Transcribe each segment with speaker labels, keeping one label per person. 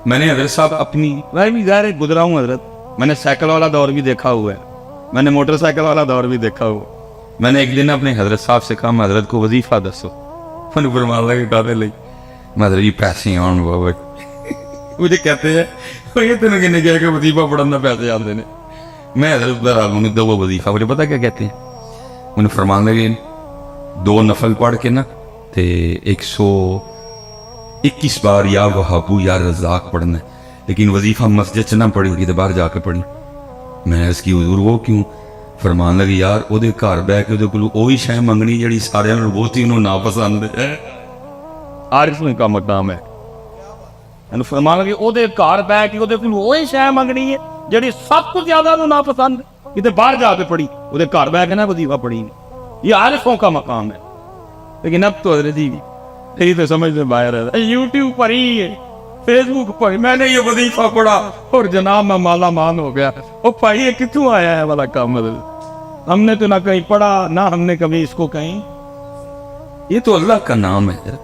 Speaker 1: میں نے حضرت صاحب اپنی، میں بھی ظاہر گزرا ہوں حضرت، میں نے سائیکل والا دور بھی دیکھا ہوا ہے، میں نے موٹر سائیکل والا دور بھی دیکھا ہوا. میں نے ایک دن اپنے حضرت صاحب سے کہا میں حضرت کو وظیفہ دسو، میں نے فرمان لگا ڈالے لئی میں حضرت جی پیسے آن بابا مجھے کہتے ہیں یہ تین کہنے کیا کہ وظیفہ پڑھنا پیسے آتے ہیں. میں حضرت بہرحال دو وظیفہ مجھے پتا کیا کہتے ہیں، انہیں فرمان لگے 2 نفل پڑھ کے نا تے 121 بار یا وہابو یا رزاق پڑھنا ہے، لیکن وظیفہ مسجد سے نہ پڑھی ہوگی تو باہر جا کے پڑھی. میں اس کی حضور وہ کیوں؟ فرمان لگے یار وہ دے گھر بہ کے وہی شے منگنی جڑی سارے بہت ہی انہوں ناپسند ہے. عارف کا مقام ہے. فرمان لگے وہ دے گھر بہ کے وہی شے منگنی ہے جڑی سب کو زیادہ انہوں ناپسند ہے، کتنے باہر جا کے پڑھی، وہ دے گھر بہ کے نا وظیفہ پڑھی نہیں. یہ عارفوں کا مقام ہے. لیکن اب تو حضرت جی یہی تو سمجھ میں باہر ہے، یوٹیوب پر ہی ہے، فیس بک پر میں نے یہ وظیفہ پڑھا اور جناب میں مالا مان ہو گیا. وہ بھائی یہ کتوں آیا ہے والا کام؟ ہم نے تو نہ کہیں پڑھا نہ ہم نے کبھی اس کو کہیں. یہ تو اللہ کا نام ہے،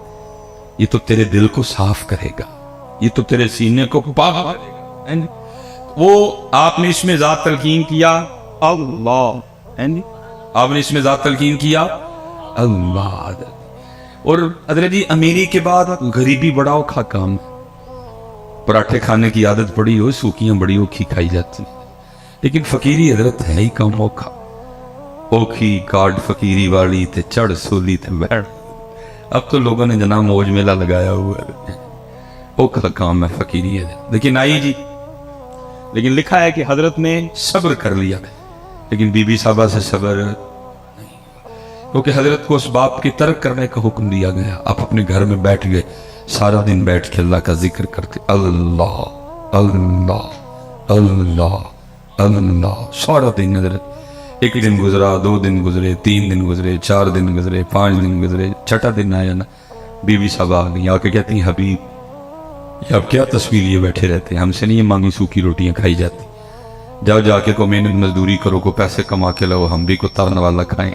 Speaker 1: یہ تو تیرے دل کو صاف کرے گا، یہ تو تیرے سینے کو پاک کرے گا. وہ آپ نے اس میں ذات تلقین کیا اللہ، آپ نے اس میں ذات تلقین کیا اللہ. اور حضرت جی امیری کے بعد غریبی بڑا اوکھا کام، پراٹھے کھانے کی عادت پڑی ہو، سوکیاں بڑی اوکھی کھائی جاتی، لیکن فقیری حضرت ہے ہی کم اوکھا. اوکھی کارڈ فقیری والی تے چڑھ سولی تے بیٹھ. اب تو لوگوں نے جناب موج میلہ لگایا ہوا ہے، اوکھا کام ہے فقیری ہے. لیکن آئی جی، لیکن لکھا ہے کہ حضرت نے صبر کر لیا، لیکن بی بی صاحبہ سے صبر نہیں، کیونکہ حضرت کو اس باپ کی ترک کرنے کا حکم دیا گیا. آپ اپنے گھر میں بیٹھ گئے، سارا دن بیٹھ کے اللہ کا ذکر کرتے، اللہ اللہ اللہ اللہ سارا دن. حضرت ایک دن گزرا، 2 دن گزرے، 3 دن گزرے، 4 دن گزرے، 5 دن گزرے، 6واں دن آیا نا، بی بی صاحبہ آ گئی، آ کے کہتی ہیں حبیب یہ اب کیا تصویر لیے بیٹھے رہتے ہیں، ہم سے نہیں یہ مانگی سوکھی روٹیاں کھائی جاتی، جاؤ جا کے کو محنت مزدوری کرو، کو پیسے کما کے لاؤ، ہم بھی کو تارن والا کھائیں.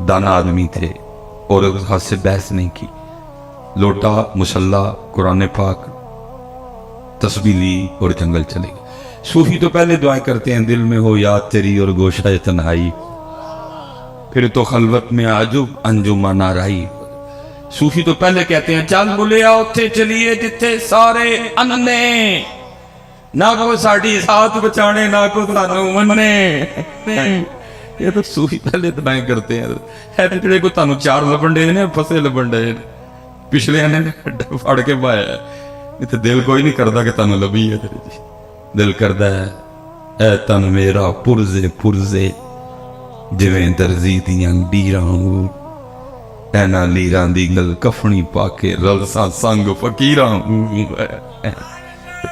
Speaker 1: دانا آدمی تھے اور اس ہاتھ سے بحث نہیں کی، لوٹا مسلح قرآن پاک تسبیح لی اور جنگل چلے گئے. صوفی تو پہلے دعائیں کرتے ہیں دل میں ہو یاد تیری اور گوشہ تنہائی، پھر تو خلوت میں عجب انجمن آرائی. صوفی تو پہلے کہتے ہیں چل بلیا اتھے چلیے جتھے سارے اننے، نہ کو ساڑی ساتھ بچانے نہ کو سانو مننے. یہ تو صوفی پہلے دعائیں کرتے ہیں، ہے جڑے کو تانوں 4 لبن دے نے پھسے لبن دے پچھلے نے پھڑ کے پایا ہے. یہ تو دل کوئی نہیں کرتا کہ تانوں لبھی ہے، دل کردا ہے اے تن میرا پرزے پرزے جویں درزی دیاں ڈیراں، اینا لیراں دی گل کفنی پا کے رلساں سنگ فقیراں.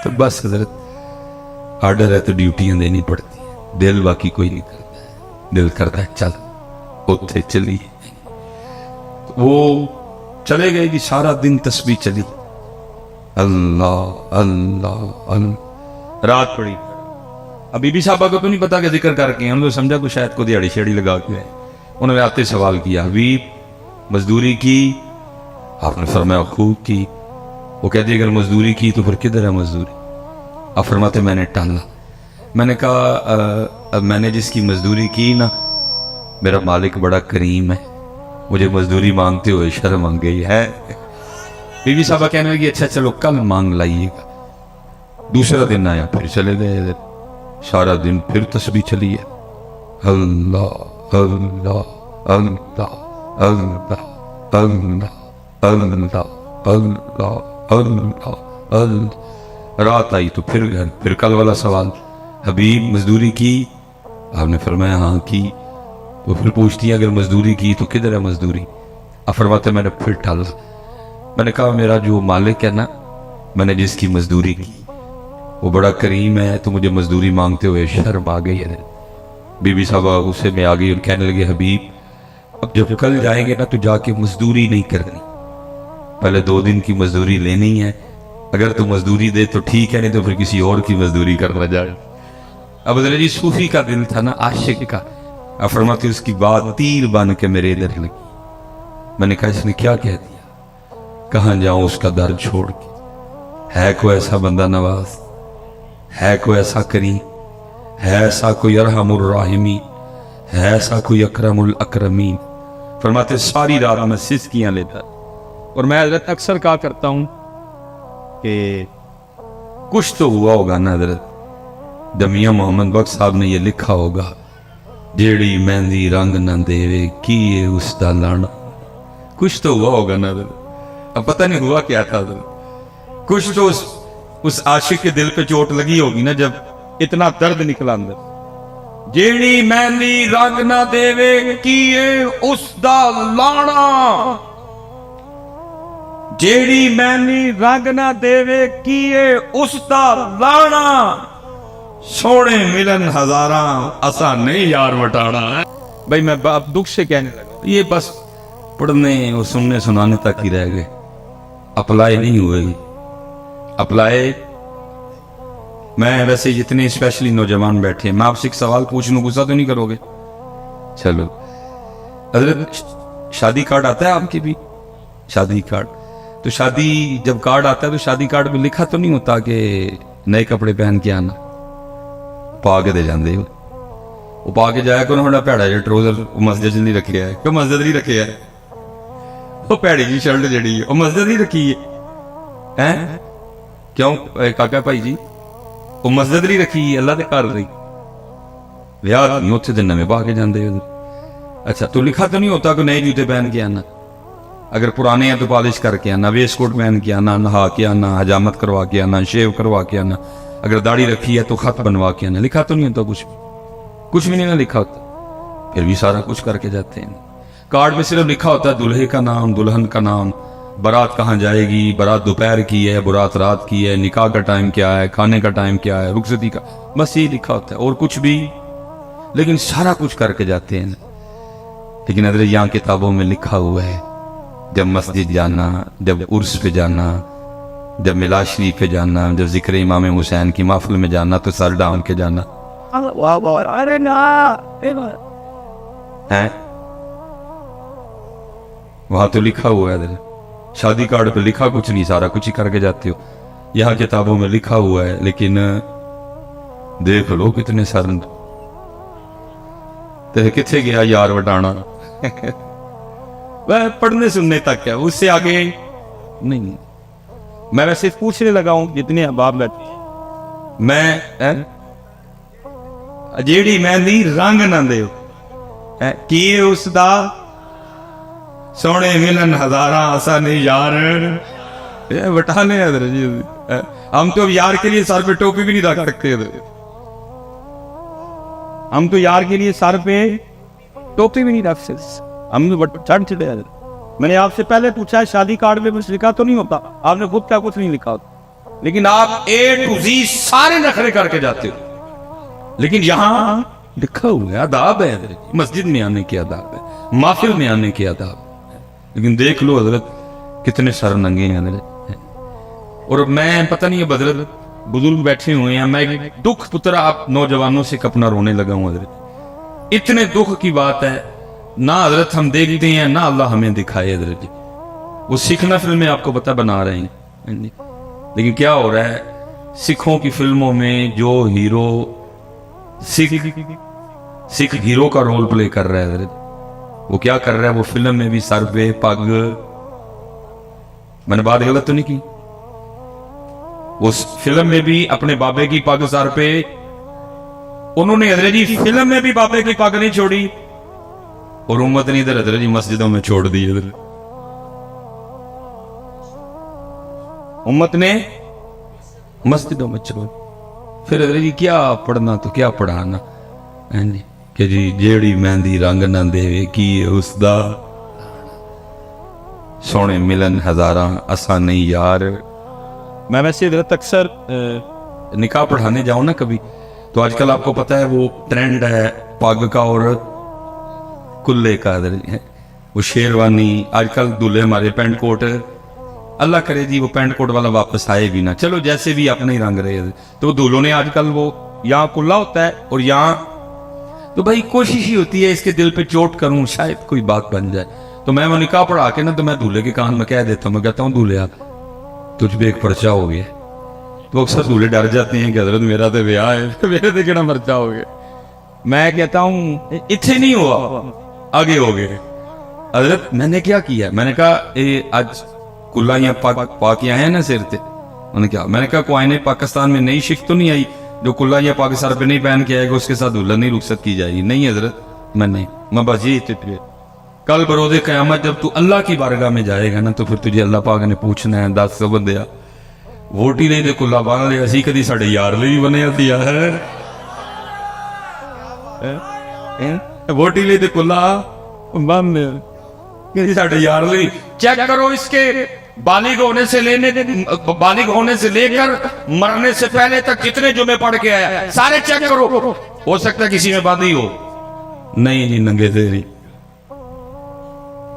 Speaker 1: تو بس حضرت آرڈر ہے تو ڈیوٹیاں دینی پڑتی ہیں، دل باقی کوئی نہیں کرتا. دل کرتا ہے چل اتھے چلی. وہ چلے گئے کہ سارا دن تسبیح چلی، اللہ اللہ اللہ. رات پڑی. اب بی بی صاحبہ کو تو نہیں پتا کہ ذکر کر کے ہم تو سمجھا کو شاید کو دیہڑی شیڑی لگا کے. انہوں نے آتے سوال کیا حبیب مزدوری کی؟ آپ نے فرمایا خوب کی. وہ کہتے اگر مزدوری کی تو پھر کدھر ہے مزدوری؟ آپ فرماتے میں نے ٹالا. میں نے کہا میں نے جس کی مزدوری کی نا میرا مالک بڑا کریم ہے، مجھے مزدوری مانگتے ہوئے شرم آ گئی ہے. بی بی صاحبہ کہنے لگی اچھا چلو کل مانگ لائیے گا. دوسرا دن آیا پھر چلے گئے، سارا دن پھر تسبیح چلی ہے، اللہ اللہ اللہ اللہ اللہ اللہ اللہ اللہ اللہ. رات آئی تو پھر گھر، پھر کل والا سوال حبیب مزدوری کی؟ آپ نے فرمایا ہاں کی. وہ پھر پوچھتی ہیں اگر مزدوری کی تو کدھر ہے مزدوری؟ آپ فرماتے میں نے پھر ٹالا. میں نے کہا میرا جو مالک ہے نا، میں نے جس کی مزدوری کی وہ بڑا کریم ہے، تو مجھے مزدوری مانگتے ہوئے شرم آ گئی ہے. بی بی صاحبہ غصے میں آ گئی اور کہنے لگے حبیب اب جب کل جائیں گے نا تو جا کے مزدوری نہیں کرنی، پہلے 2 دن کی مزدوری لینی ہے. اگر تو مزدوری دے تو ٹھیک ہے، نہیں تو پھر کسی اور کی مزدوری کرنا جائے. اب حضرت جی صوفی کا دل تھا نا، عاشق کا. اب فرماتے اس کی بات تیر بن کے میرے ادھر لگی. میں نے کہا اس نے کیا کہہ دیا؟ کہاں جاؤں اس کا در چھوڑ کے؟ ہے کوئی ایسا بندہ نواز، ہے کوئی ایسا کریم، ہے ایسا کوئی ارحم الراحمین، ہے ایسا کوئی اکرم الاکرمین؟ فرماتے ساری رات میں سسکیاں لیتا، اور میں حضرت اکثر کہا کرتا ہوں کہ کچھ تو ہوا ہوگا نا حضرت، جب میاں محمد بخش صاحب نے یہ لکھا ہوگا جیڑی مہندی رنگ نہ دے کیے اس دا لانا، کچھ تو ہوا ہوگا نا حضرت۔ اب پتہ نہیں ہوا کیا تھا حضرت، کچھ تو اس عاشق کے دل پہ چوٹ لگی ہوگی نا جب اتنا درد نکلا اندر۔ جیڑی مہندی رنگ نہ دے کیے اس دا لانا، جیڑی مہندی رنگ نہ دے کیے اس دا لانا، سونے ملن ہزاراں اسا نہیں یار وٹانا۔ بھائی میں دکھ سے کہنے لگا، یہ بس پڑھنے اور سننے سنانے تک ہی رہ گئے، اپلائی نہیں ہوئے۔ اپلائی میں ویسے جتنے اسپیشلی نوجوان بیٹھے ہیں، میں آپ سے ایک سوال پوچھ لوں، غصہ تو نہیں کرو گے؟ چلو حضرت، شادی کارڈ آتا ہے آپ کی بھی؟ شادی کارڈ تو شادی جب کارڈ آتا ہے تو شادی کارڈ میں لکھا تو نہیں ہوتا کہ نئے کپڑے پہن کے آنا؟ پا کے دے جاندے ہو، وہ پا کے جایا کرو ہنا پیڑا جا ٹروزر مسجد نہیں رکھے ہے، کیوں مسجد نہیں رکھے ہے؟ وہ پیڑی جی شرٹ جڑی ہے وہ مسجد نہیں رکھی ہے، کیوں کاکا بھائی جی وہ مسجد نہیں رکھی ہے، اللہ دے کار رہی ویار نہیں اتنے دن میں پا کے جاندے ہو۔ اچھا تو لکھا تو نہیں ہوتا کہ نئے جوتے پہن کے آنا، اگر پرانے ہیں تو پالش کر کے آنا، ویسٹ کوٹ پہن کے آنا، نہا کے آنا، حجامت کروا کے آنا، شیو کروا کے آنا، اگر داڑھی رکھی ہے تو خط بنوا کے آنا، لکھا تو نہیں ہوتا کچھ بھی نہیں نہ لکھا ہوتا، پھر بھی سارا کچھ کر کے جاتے ہیں۔ کارڈ میں صرف لکھا ہوتا ہے دلہے کا نام، دلہن کا نام، بارات کہاں جائے گی، بارات دوپہر کی ہے، بارات رات کی ہے، نکاح کا ٹائم کیا ہے، کھانے کا ٹائم کیا ہے، رخصتی کا، بس یہ لکھا ہوتا ہے اور کچھ بھی، لیکن سارا کچھ کر کے جاتے ہیں۔ لیکن حضرت یہاں کتابوں میں لکھا ہوا ہے جب مسجد جانا، جب عرس پہ جانا، جب میلاد شریف پہ جانا، جب ذکر امام حسین کی محفل میں جانا تو سر ڈھانپ کے جانا ہے، وہاں تو لکھا ہوا ہے حضرت۔ شادی کارڈ پہ لکھا کچھ نہیں، سارا کچھ ہی کر کے جاتے ہو، یہاں کتابوں میں لکھا ہوا ہے، لیکن دیکھ لو کتنے سر تے کتنے گیا یار وٹانا وہ پڑھنے سننے تک ہے، اس سے آگے نہیں۔ میں ویسے پوچھنے لگا ہوں جتنے احباب بیٹھے، میں جیڑی مہندی رنگ نہ دے کیے اس دا سونے ملن ہزاراں اسا نہیں یار وٹانے حضرت جی۔ ہم تو یار کے لیے سر پہ ٹوپی بھی نہیں رکھ سکتے، ہم تو یار کے لیے سر پہ ٹوپی بھی نہیں رکھ سکتے، ہم چڑھ چڑے۔ میں نے آپ سے پہلے پوچھا ہے شادی کارڈ میں کچھ لکھا تو نہیں ہوتا، آپ نے خود کیا کچھ نہیں لکھا ہوتا، لیکن آپ اے ٹو زی سارے نخرے کر کے جاتے ہو۔ لیکن یہاں لکھا ہوا ہے، آداب ہے حضرت، مسجد میں آنے کے آداب ہے، محفل میں آنے کے آداب ہے، لیکن دیکھ لو حضرت کتنے سر ننگے ہیں حضرت۔ اور میں پتہ نہیں حضرت بزرگ بیٹھے ہوئے ہیں، میں دکھ پترا آپ نوجوانوں سے اپنا رونے لگا ہوں حضرت، اتنے دکھ کی بات ہے، نہ حضرت ہم دیکھتے ہیں نہ اللہ ہمیں دکھائے حضرت جی۔ وہ سیکھنا فلمیں آپ کو پتہ بنا رہے ہیں، لیکن کیا ہو رہا ہے سکھوں کی فلموں میں جو ہیرو سکھ ہیرو کا رول پلے کر رہا ہے حضرت، وہ کیا کر رہا ہے، وہ فلم میں بھی سر پہ پگ، میں نے بات غلط تو نہیں کی، وہ فلم میں بھی اپنے بابے کی پگ سر پہ، انہوں نے حضرت جی فلم میں بھی بابے کی پگ نہیں چھوڑی، اور امت نے ادھر حضرت جی مسجدوں میں چھوڑ دی، حضرت امت نے مسجدوں میں چھوڑ، پھر حضرت جی کیا پڑھنا تو کیا پڑھانا کہ جی جیڑی مہندی رنگ نہ دے کی اس دا سونے ملن ہزاراں اسا نہیں یار۔ میں ویسے حضرت اکثر نکاح پڑھانے جاؤں نا کبھی، تو آج کل آپ کو پتا ہے وہ ٹرینڈ ہے پگ کا اور کلے کا، وہ شیروانی، آج کل دلہے ہمارے پینٹ کوٹ، اللہ کرے جی وہ پینٹ کوٹ والا واپس آئے بھی نہ، چلو جیسے بھی اپنے ہی رنگ رہے، تو دلہوں نے آج کل وہ یہاں کلا ہوتا ہے اور یہاں، تو بھائی کوشش ہی ہوتی ہے اس کے دل پہ چوٹ کروں شاید کوئی بات بن جائے، تو میں وہ نکاح پڑھا کے نا تو میں دولہے کے کان میں کہہ دیتا ہوں، میں کہتا ہوں دولہے آپ تجھ پہ ایک پرچہ ہو گیا، تو اکثر دولے ڈر جاتے ہیں کہ حضرت میرا تو بیاہ ہے میرے تو کہنا مرچا ہو گیا. میں کہتا ہوں اتنے نہیں ہوا آگے ہو گئے. حضرت میں نے کیا کیا؟ میں نے کہا آج کلا یا پاک آئے ہیں نا سر تے. انہوں نے کہا، میں نے کہا کوئی پاکستان میں نئی شک تو نہیں آئی جو کلا یا پاک سر پہ نہیں پہن کے آئے گا اس کے ساتھ دلہن نہیں رخصت کی جائے گی؟ نہیں حضرت میں بس یہی اتنے. کل بروز قیامت جب تو اللہ کی بارگاہ میں جائے گا نا تو پھر تجھے اللہ پاک نے پوچھنا ہے 10 بندیا ووٹی نہیں دے کلا بن لے اسی کدی ساڈے یار ਲਈ ਬਣਿਆ دیا ہے ووٹی نہیں دے کلا بن کدی ساڈے یار ਲਈ. چیک کرو اس کے بالغ ہونے سے لے کر مرنے سے پہلے تک کتنے جمعے پڑھ کے آیا سارے چیک کرو. ہو سکتا ہے کسی میں باندھی ہو. نہیں جی ننگے تیری.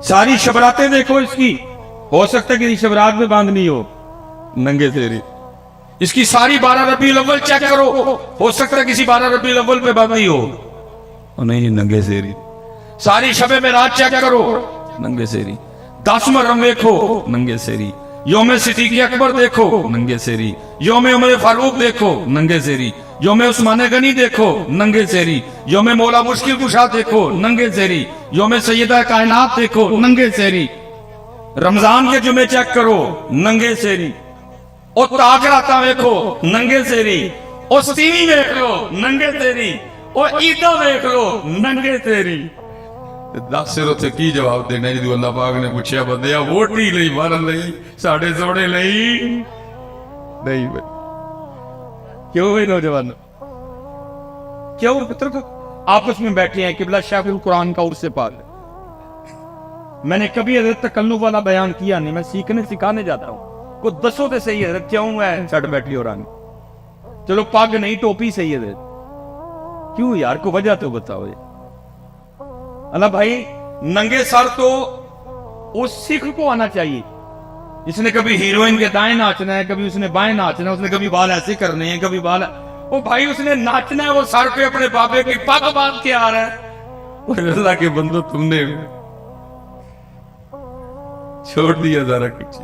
Speaker 1: ساری شبراتیں دیکھو اس کی، ہو سکتا ہے کہ شبرات میں باندھنی ہو. ننگے تیری. اس کی ساری 12 ربیع الاول چیک کرو، ہو سکتا ہے کسی 12 ربیع الاول پہ باندھنی ہو. نہیں جی ننگے تیری. ساری شب معراج چیک کرو. ننگے تیری. 10 محرم دیکھو. ننگے تیری. یوم صدیق اکبر دیکھو. ننگے تیری. یوم عمر فاروق دیکھو. ننگے تیری. یوم عثمان غنی دیکھو. ننگے تیری. یوم مولا مشکل کشا دیکھو. ننگے تیری. یوم سیدہ کائنات دیکھو. ننگے تیری. رمضان کے جمعے چیک کرو. ننگے تیری. او تاکراتا دیکھو. ننگے تیری. او سیوی دیکھ لو. ننگے تیری. او عیدہ دیکھ لو. ننگے تیری. 10 سر اتنے کی جواب دینا جی اللہ پاک نے پوچھا بندیا ووٹی لئی مارن لئی ساڑھے سوڑے لئی نہیں بھائی. کیوں بھائی نوجوان کیوں پتر کو آپس میں بیٹھے ہیں قبلہ شیخ القرآن کا عرص پاک. میں نے کبھی حضرت تکلف والا بیان کیا نہیں، میں سکھانے جاتا ہوں. کو دسو تے صحیح حضرت کیوں ہے سٹ بیٹھ لی اور آنی چلو پگ نہیں ٹوپی صحیح ہے حضرت کیوں یار کو وجہ تو بتاؤ. اللہ بھائی ننگے سر تو اس سکھ کو آنا چاہیے جس نے کبھی ہیروئن کے دائیں ناچنا ہے، کبھی اس نے بائیں ناچنا ہے، اس نے کبھی بال ایسے کرنے ہیں کبھی بال وہ بھائی اس نے ناچنا ہے، وہ سر پہ اپنے بابے کی پگ باندھ کے آ رہا ہے. اللہ کے بندو تم نے چھوڑ دیا ذرا کچھ.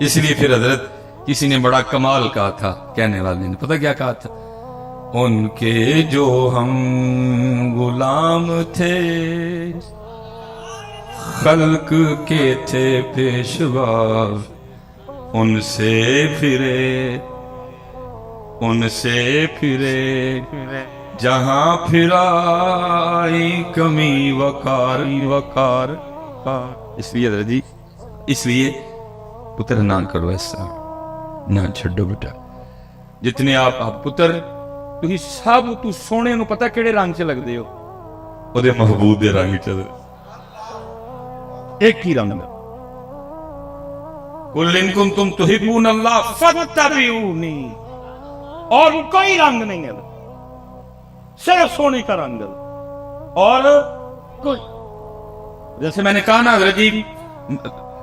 Speaker 1: اس لیے پھر حضرت کسی نے بڑا کمال کہا تھا، کہنے والے نے پتہ کیا کہا تھا؟ ان کے جو ہم غلام تھے خلق کے تھے پیشوا ان سے پھرے جہاں پھرائی کمی وقار. اس لیے حضرت جی اس لیے پتر نہ کرو ایسا، نہ چھڈو بیٹا. جتنے آپ پتر تھی سب تو سونے نو پتہ کیڑے رنگ سے لگ دے ہو او دے محبوب دے رنگ چ ایک ہی رنگ. قل ان کنتم تحبون اللہ فاتبعونی. اور کوئی رنگ نہیں ہے صرف سونے کا رنگ ہے. اور کوئی جیسے میں نے کہا نا حضرت جی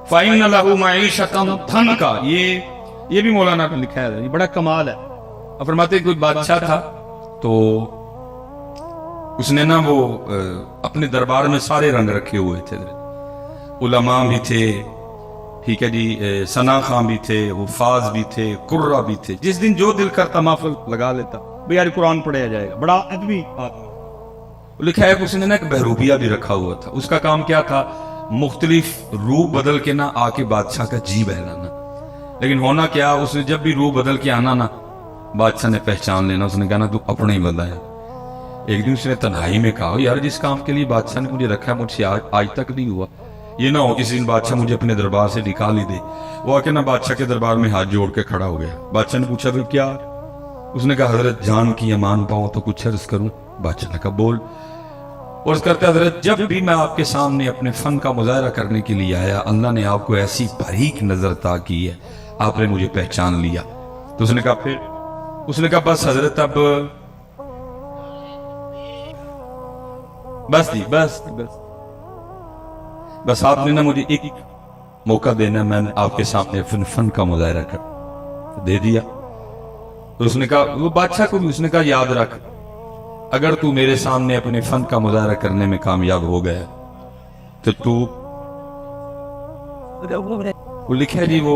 Speaker 1: فَإِنَّ لَهُ مَعِيشَةً ضَنْكَ یہ بھی مولانا نے لکھا ہے، یہ بڑا کمال ہے. فرماتے کوئی بادشاہ تھا تو اس نے نا وہ اپنے دربار میں سارے رنگ رکھے ہوئے تھے. علماء بھی تھے، ٹھیک ہے جی، ثنا خان بھی تھے، حفاظ بھی تھے، قرہ بھی تھے. جس دن جو دل کرتا محفل لگا لیتا بھئی یار قرآن پڑھیا جائے گا. بڑا ادبی لکھا ہے. اس نے نا ایک بہروپیہ بھی رکھا ہوا تھا. اس کا کام کیا تھا؟ مختلف روح بدل کے نا آ کے بادشاہ کا جی بہلانا. لیکن ہونا کیا، اس نے جب بھی روح بدل کے آنا نا بادشاہ نے پہچان لینا. اس نے کہا نا تو اپنا ہی بندہ ہے. ایک دن اس نے تنہائی میں کہا یار جس کام کے لیے بادشاہ نے مجھے رکھا ہے مجھ سے آج تک نہیں ہوا. یہ نہ ہو کسی دن بادشاہ مجھے اپنے دربار سے نکال ہی دے. وہ آ کے نا بادشاہ کے دربار میں ہاتھ جوڑ کے کھڑا ہو گیا. بادشاہ نے پوچھا پھر کیا؟ اس نے کہا حضرت جان کی امان پاؤں تو کچھ عرض کروں. بادشاہ نے کہا بول. اور اس کرتے حضرت جب بھی میں آپ کے سامنے اپنے فن کا مظاہرہ کرنے کے لیے آیا اللہ نے آپ کو ایسی باریک نظر عطا کی ہے، آپ نے مجھے پہچان لیا. تو اس نے کہا پھر؟ اس نے کہا بس حضرت اب بس جی بس آپ نے نا مجھے ایک موقع دینا، میں نے آپ کے سامنے فن کا مظاہرہ کر دے دیا. تو اس نے کہا وہ بادشاہ کو بھی اس نے کہا یاد رکھ اگر تو میرے سامنے اپنے فن کا مظاہرہ کرنے میں کامیاب ہو گیا تو تو لکھا جی وہ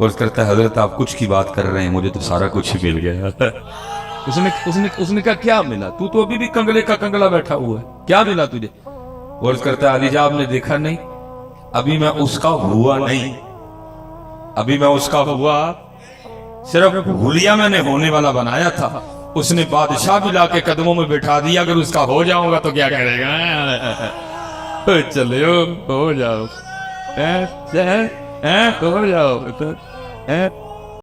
Speaker 1: اور کرتا ہے حضرت آپ کچھ کی بات کر رہے ہیں، مجھے تو سارا کچھ ہی مل گیا۔ اس نے کہا کیا ملا؟ تو ابھی بھی کنگلے کا کنگلا بیٹھا ہوا ہے، کیا ملا تجھے؟ اور کرتا ہے علی جان آپ نے دیکھا نہیں، ابھی میں اس کا ہوا نہیں، ابھی میں اس کا ہوا صرف حلیہ میں نے ہونے والا بنایا تھا، اس نے بادشاہ بھی لا کے قدموں میں بٹھا دیا، اگر اس کا ہو جاؤں گا تو کیا کرے گا؟ چلے ہو جاؤ، ہو جاؤ۔